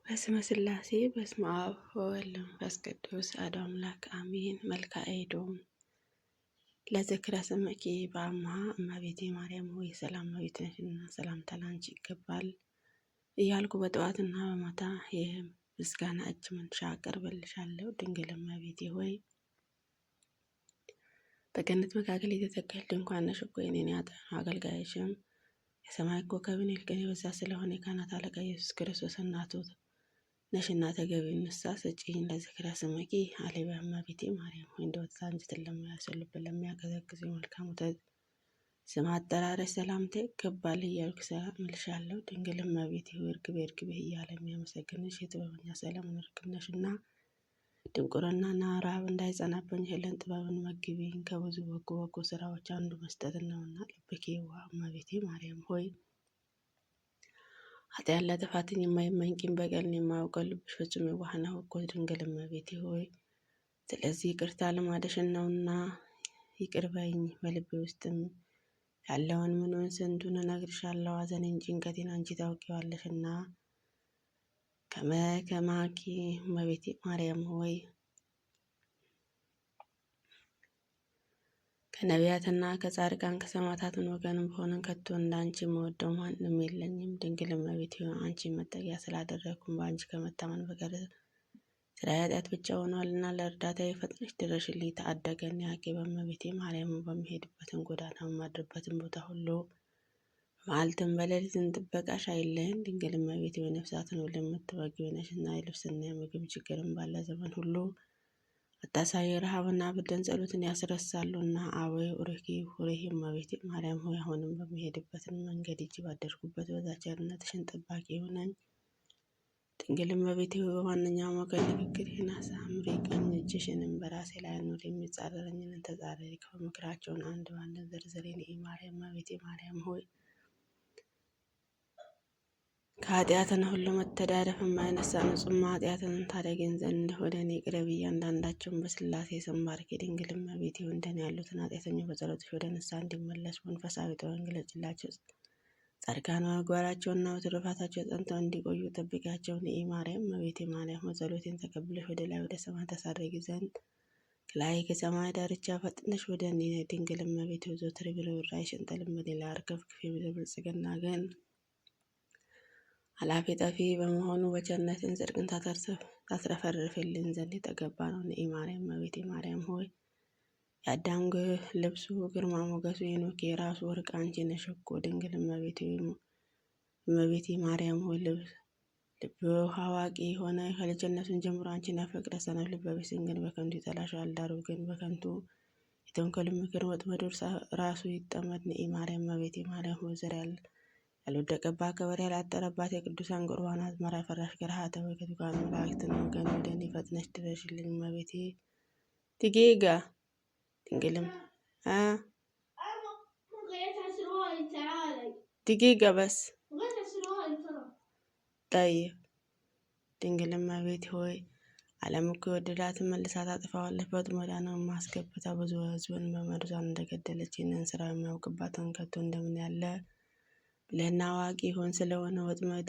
በስመ ሥላሴ በስመ አብ ወወልድ ወመንፈስ ቅዱስ አሐዱ አምላክ አሜን። መልክአ ኤዶም ለዝክረ ስምኪ በአምሃ እመቤቴ ማርያም ሆይ ሰላማዊት ነሽና ሰላምታ ላንቺ ይገባል እያልኩ በጠዋትና በማታ የምስጋና እጅ መንሻ አቀርብልሻለሁ። ድንግል እመቤቴ ሆይ በገነት መካከል የተተከልሽ ድንኳን ነሽ እኮ የኔን ያጠኑ አገልጋይሽም የሰማይ ኮከብን ይልቅን የበዛ ስለሆነ የካህናት አለቃ ኢየሱስ ክርስቶስ እናቱ ነሽና ተገቢውን ንስሐ ስጪኝ። ለዝክረ ስምኪ አሌ በእመቤቴ ማርያም ሆይ እንደ ወተት አንጀትን ለማያሰሉብን ለሚያቀዘቅዝ የመልካም ወተት ስም አጠራረሽ ሰላምታ ይገባል እያልኩ ሰላም እልሻለሁ። ድንግል እመቤቴ ሆይ እርግቤ እርግቤ እያለ የሚያመሰግንሽ የጥበበኛ ሰለሞን ርግብ ነሽና ድንቁርናና ረሃብ እንዳይጸናብኝ እህልን ጥበብን መግቢኝ። ከብዙ በጎ በጎ ስራዎች አንዱ መስጠት ነውና ልብኪ የዋህ እመቤቴ ማርያም ሆይ ኃጢአት ለጥፋትን የማይመኝ ቂም በቀልን የማያውቀው ልብሽ ፍጹም የዋህ ነው እኮ ድንግል እመቤቴ ሆይ። ስለዚህ ይቅርታ ልማድሽን ነውና ይቅር በይኝ። በልቤ ውስጥም ያለውን ምኑን ስንቱን እነግርሻለሁ። ሐዘኔን ጭንቀቴን አንቺ ታውቂዋለሽና ከመከማኪ እመቤቴ ማርያም ሆይ ከነቢያትና ከጻድቃን ከሰማዕታትን ወገን በሆነን ከቶ እንዳንቺ የምወደው ማንም የለኝም። ድንግል እመቤቴ ሆይ አንቺ መጠጊያ ስላደረግኩም በአንቺ ከመታመን በቀር ስለ ኃጢአት ብቻ ሆኗልና ለእርዳታ የፈጥነሽ ድረሽልኝ። ታደገን ያቄ በእመቤቴ ማርያም በሚሄድበትን ጎዳና በማድርበትን ቦታ ሁሉ በመዓልትም በሌሊትን ጥበቃሽ አይለየን። ድንግል እመቤቴ ሆይ ነፍሳትን ሁሉ የምትመግቢ ነሽና የልብስና የምግብ ችግርን ባለ ዘመን ሁሉ አታሳይ። ረሃብና ብርድን ጸሎትን ያስረሳሉና አበይ ኡርኪ ሁሬ እመቤቴ ማርያም ሆይ አሁንም በሚሄድበትን መንገድ እጅ ባደርጉበት በዛ ቸርነትሽን ጠባቂ ሆነኝ። ድንግል እመቤቴ ሆይ በማንኛውም ወገን ንግግሬን አሳምሪ፣ ቀኝ እጅሽንም በራሴ ላይ አኑሪ። የሚጻረረኝን ተጻረሪ፣ ከምክራቸውን አንድ ባንድ ዘርዝሬ። ማርያም እመቤቴ ማርያም ሆይ ከኃጢአትን ሁሉ መተዳደፍ የማይነሳ ንጹሕ ኃጢአትን ታደገኝ ዘንድ ወደ እኔ ቅረቢ። እያንዳንዳቸውን በስላሴ ስም ባርኪ። ድንግል እመቤቴ ሆይ እንደኔ ያሉትን ኃጢአተኞች በጸሎትሽ ወደ ንስሐ እንዲመለሱ መንፈሳዊ ጥበብን ግለጭላቸው። ጻድቃን በምግባራቸውና በትሩፋታቸው ጸንተው እንዲቆዩ ጠብቂያቸው። ማርያም እመቤቴ ማርያም ሆይ ጸሎቴን ተቀብለሽ ወደ ላይ ወደ ሰማይ ታሳርጊ ዘንድ ከላይ ከሰማይ ዳርቻ ፈጥነሽ ወደ እኔ ነይ። ድንግል እመቤቴ ሆይ ዘወትር ቢለው ራእይሽን ጠልም በሌላ አርከፍክፌ ብልጽግና ግን አላፊ ጠፊ በመሆኑ በቸርነትን ጽድቅን ታትረፈርፍልኝ ዘንድ የተገባ ነው። ማርያም እመቤቴ ማርያም ሆይ የአዳም ልብሱ ግርማ ሞገሱ የኖክ የራሱ ወርቅ አንቺ ነሽ እኮ። ድንግል እመቤቴ ማርያም ሆይ ልብ አዋቂ የሆነ ከልጅነቱን ጀምሮ አንቺን ያፈቅረ ሰነፍ ልበቢስን ግን በከንቱ ይጠላሻል። ዳሩ ግን በከንቱ የተንኮል ምክር ወጥመድ ራሱ ይጠመድ። ማርያም እመቤቴ ማርያም ሆይ ዘር ያልወደቀባት ከበሬ ያላጠረባት የቅዱሳን ቁርባን አዝመራ ፈራሽ ገርሃተ ወይ ከቱጋን መላእክትን ወገን ወደ እኔ ፈጥነሽ ድረሽልኝ። እመቤቴ ትጌጋ ድንግልም ትጌጋ በስ ጣይ ድንግል እመቤቴ ሆይ ዓለም እኮ የወደዳትን መልሳ ታጥፋዋለች። በወጥመዷንም ማስገብታ ብዙ ሕዝብን በመርዟን እንደገደለች ይህንን ስራ የሚያውቅባትን ከቶ እንደምን ያለ ብለህና አዋቂ ይሆን ስለሆነ ወጥመድ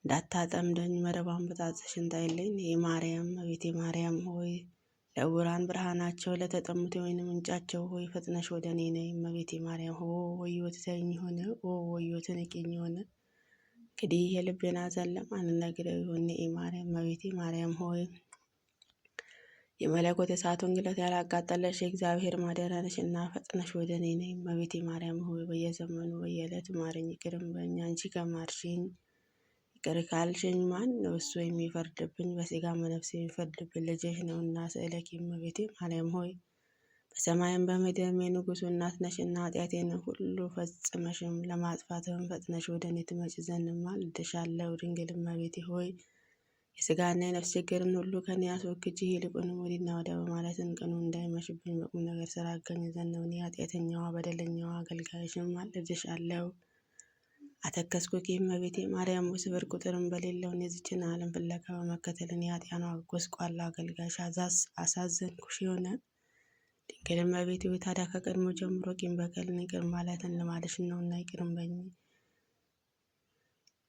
እንዳታጠምደኝ መረቧን በጣትሽን ጣይልኝ። ማርያም እመቤቴ ማርያም ሆይ ለዕውራን ብርሃናቸው ለተጠሙት የወይን ምንጫቸው ሆይ ፈጥነሽ ወደ እኔ ነይ። እመቤቴ ማርያም ሆይ ወዮ ትተይኝ ሆነ ወዮ ትንቂኝ ሆነ እንግዲህ የልቤን ሐዘን ለማን ነግረው ይሆን? ማርያም እመቤቴ ማርያም ሆይ የመለኮት የእሳቱን ግለት ያላቃጠለሽ የእግዚአብሔር ማደሪያ ነሽና ፈጥነሽ ወደ እኔ ነይ። እመቤቴ ማርያም ሆይ በየዘመኑ በየዕለቱ ማረኝ ይቅርም በእኛ አንቺ ከማርሽኝ ይቅር ካልሽኝ ማን ነው እሱ የሚፈርድብኝ? በሥጋ በነፍስ የሚፈርድብኝ ልጅሽ ነውና። ስእለኪ እመቤቴ ማርያም ሆይ በሰማይም በምድርም የንጉሡ እናት ነሽና ኃጢአቴን ሁሉ ፈጽመሽም ለማጥፋትም ፈጥነሽ ወደ እኔ ትመጪ ዘንድ ማልድሻለሁ። ድንግል እመቤቴ ሆይ የሥጋና የነፍስ ችግርን ሁሉ ከኔ አስወግጂ። ይልቁንም ወዲና ወዲያ በማለትን ቀኑ እንዳይመሽብኝ በቁም ነገር ስራ አገኝ ዘንድ እኔ ኃጢአተኛዋ በደለኛዋ አገልጋይሽም ማልድሻለሁ። አተከስኩኪ እመቤቴ ማርያም ሆይ ስፍር ቁጥርም በሌለውን የዚችን ዓለም ፍለጋ በመከተልን የኃጢአኗ ጎስቋላ አገልጋይሽ አሳዘንኩሽ የሆነ ድንግል እመቤቴ ሆይ ታዲያ ከቀድሞ ጀምሮ ቂም በቀልን ይቅር ማለትን ልማድሽ ነውና ይቅርም በኝ።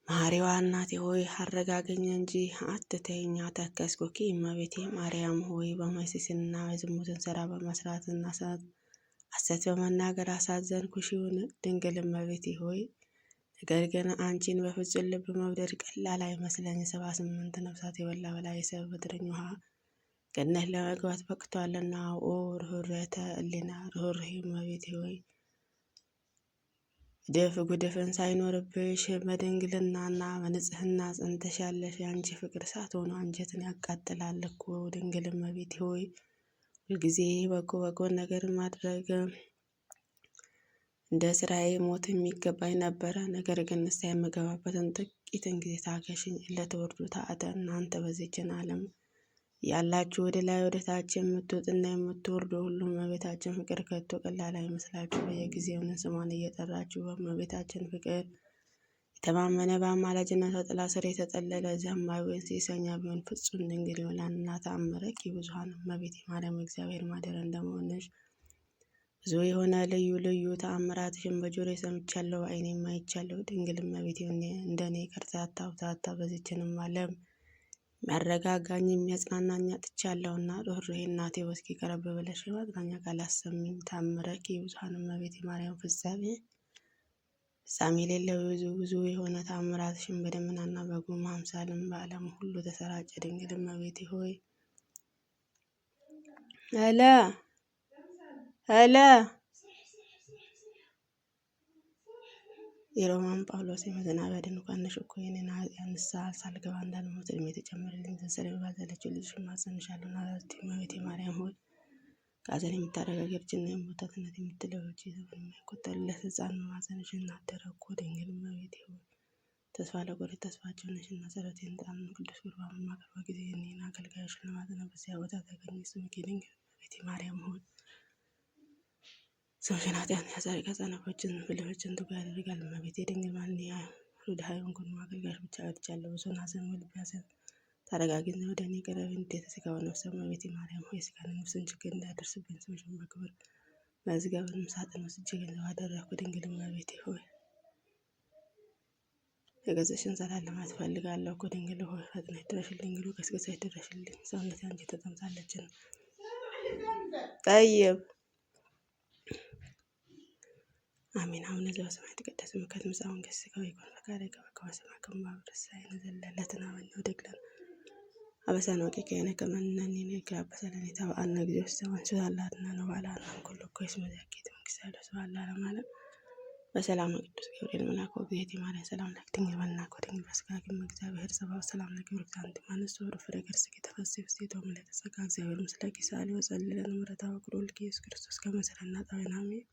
ማሪዋ እናቴ ሆይ አረጋገኝ እንጂ አትተይኝ አተከስኩኪ። እመቤቴ ማርያም ሆይ በመሲስና የዝሙትን ስራ በመስራትና ሐሰት በመናገር አሳዘንኩሽ ይሁን። ድንግል እመቤቴ ሆይ ነገር ግን አንቺን በፍጹም ልብ መውደድ ቀላል አይመስለኝ። 78 ነፍሳት የበላ በላይ ሰብ ምድረኝ ውሃ ገነት ለመግባት በቅቷልና። ኦ ርኅራኄተ ሕሊና ርኅሩኄ እመቤቴ ሆይ ድፍ ጉድፍን ሳይኖርብሽ በድንግልናና በንጽህና ጸንተሻለሽ። የአንቺ ፍቅር እሳት ሆኖ አንጀትን ያቃጥላል እኮ። ድንግል እመቤቴ ሆይ ሁልጊዜ በጎ ነገር ማድረግ እንደ ስራዬ ሞት የሚገባኝ ነበረ። ነገር ግን ንስሐ የምገባበትን ጥቂትን ጊዜ ታገሽኝ። ለትወርዱ ታአተ እናንተ በዚችን ዓለም ያላችሁ ወደ ላይ ወደ ታች የምትወጡና የምትወርዱ ሁሉም እመቤታችን ፍቅር ከቶ ቀላል አይመስላችሁ። በየጊዜውን ስሟን እየጠራችሁ በእመቤታችን ፍቅር የተማመነ በአማላጅነቷ ጥላ ስር የተጠለለ ዘማዊ ሴሰኛ ቢሆን ፍጹም ድንግል ይሆናልና። ተአምረኪ ብዙኃን እመቤቴ ማርያም እግዚአብሔር ማደሪያ እንደመሆንሽ ብዙ የሆነ ልዩ ልዩ ተአምራትሽን በጆሮዬ ሰምቻለሁ፣ በዓይኔም አይቻለሁ። ድንግል እመቤቴ እንደኔ ከርታታ ውታታ በዚችንም ዓለም የሚያረጋጋኝ የሚያጽናናኝ አጥቻለሁና ርኅሩኄ እናቴ ወስኪ ቀረብ ብለሽ የማጽናኛ ቃል አሰሚኝ። ተአምረኪ ብዙኃን እመቤቴ ማርያም ፍጻሜ የሌለው ብዙ የሆነ ተአምራትሽን በደመናና በጉም አምሳልም በዓለም ሁሉ ተሰራጨ። ድንግል እመቤቴ ሆይ የሮማን ጳውሎስ የመዘናቢያ ድንኳን ነሽ እኮ የኔን ኃጢአት ንስሐ ሳልገባ እንዳልሞት ዕድሜ ተጨመረልኝ። ትንሣኤ ባዘለችው ልጅሽን እማጸንሻለሁና አዛዝቴ እመቤቴ ማርያም ሆይ ከሐዘን የምታረጋጊ እርጅና የሞታትነት የምትለውጪ ዘመን የማይቆጠርለት ሕፃን በማኅፀንሽን አደረ እኮ። ድንግል እመቤቴ ሆይ ተስፋ ለቆረጡ ተስፋቸው ነሽና ጸሎቴን ዕጣን ቅዱስ ቁርባን በማቀርብ ጊዜ እኔን አገልጋይሽን ለማጽናት በዚያ ቦታ ተገኝ። ስምኪ ድንግል እመቤቴ ማርያም ሆይ ስምሽን ኃጢአትን ያጸድቃል፣ ሰነፎችን ብልሆችን ትጉ ያደርጋል። እመቤቴ ድንግል ማርያም ሩድሃ የሆንኩን አገልጋይሽ ብቻ ወድጃለሁ። ብዙን ሐዘን በልቤ ሐዘን ታረጋግኝ ወደ እኔ ቅረቢ። እንዴት ሥጋው ነፍሰ እመቤቴ ማርያም ሆይ ሥጋን ነፍስን ችግር እንዳያደርስብኝ ስምሽን በክብር መዝገብንም ሳጥን ወስጄ ገንዘብ አደረግኩ። ድንግል እመቤቴ ሆይ የገዛሽን ዘላለማት እፈልጋለሁ እኮ። ድንግል ሆይ ፈጥነሽ ድረሽልኝ፣ ግሩ ቀስቅሰሽ ድረሽልኝ። ሰውነቴ አንቺ ተጠምታለችን። ጠይብ አሜን። አቡነ ዘበሰማያት ይትቀደስ ስምከ ትምጻእ መንግሥትከ ወይኩን ፈቃድከ በከመ በሰማይ ከማሁ በረሳየነ ዘለለዕለትነ ሀበነ ወኅድግ ለነ አበሳነ ወጌጋየነ ከመ ንሕነኒ ንኅድግ አበሳነ ኢታብአነ እግዚኦ ውስተ መንሱት አላድኅነነ ወባልሐነ ኩሉ እኩይ እስመ ዘያኬት መንግሥተ ኃይለ ወስብሐት ለዓለመ ዓለም። በሰላም ቅዱስ ገብርኤል መልአክ ወእግዝእትየ ማርያም ሰላም ለኪ ድንግል በልናከ ወድንግል በሥጋኪ እም እግዚአብሔር ጸባኦት ሰላም ለኪ ብሩክት አንቲ እምአንስት ፍሬ ከርሥኪ ተፈሥሒ ፍሥሕት ወምልዕተ ጸጋ እግዚአብሔር ምስለኪ ሰአሊ ወጸልዪ ለነ ምሕረተ ወክብር ወልድኪ ኢየሱስ ክርስቶስ ከመ ይስረይ ኃጣውኢነ አሜን።